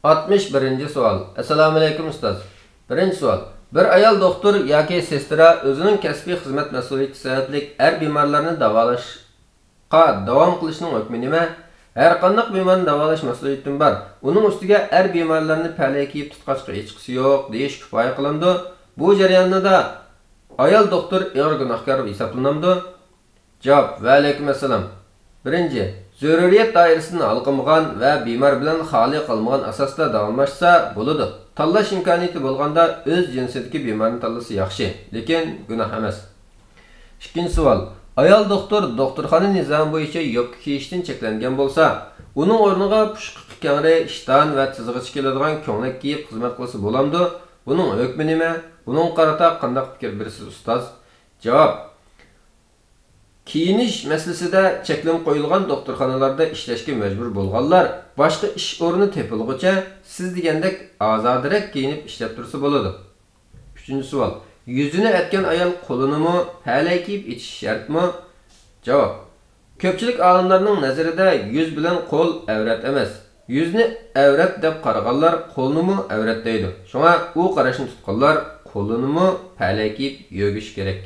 61. savol. Assalomu alaykum ustoz. Birinchi savol. Bir ayol doktor yoki sestra o'zining kasbiy xizmat mas'uliyati sababli bemorlarni davolashga davom qilishning hukmi nima? Har qanday bemorni davolash mas'uliyatim bor. Uning ustiga bemorlarni palakib tutqachga hechqisi yo'q deyish kifoya qilindi. Bu jarayonda ayol doktor og'ir gunohkor hisoblanamdi? Javob: Va alaykum assalom. Birinchi, zaruriyat doirasini alqamagan va bemor bilan xoli qilmagan asosda davomlashsa bo'ladi. Tanlash imkoniyati bo'lganda o'z jinsidagi bemorni tanlasa yaxshi, lekin gunoh emas. Ikkinchi savol. Ayol doktor doktorxona nizomi bo'yicha yopqa kiyishdan cheklangan bo'lsa, uning o'rniga pushqi kengri, ishton va tizg'ichi keladigan ko'ylak kiyib xizmat qilsa bo'lamdi? Buning hukmi nima? Buning qarata qanday fikr berasiz ustoz? Javob: kiyinish masalasida cheklim qo'yilgan doktorxonalarda ishlashga majbur bo'lganlar boshqa ish o'rni tepilguncha siz degandek ozodaroq kiyinib ishlab tursa bo'ladi. 3-savol. Yuzini etgan ayol qo'linimi palay kiyib etish shartmi? Javob: ko'pchilik olimlarning nazarida yuz bilan qo'l avrat emas. Yuzni avrat deb qaraganlar qo'lnimi avrat deydi. Shunga u qarashni tutganlar qo'linimi palay kiyib yo'gish kerak.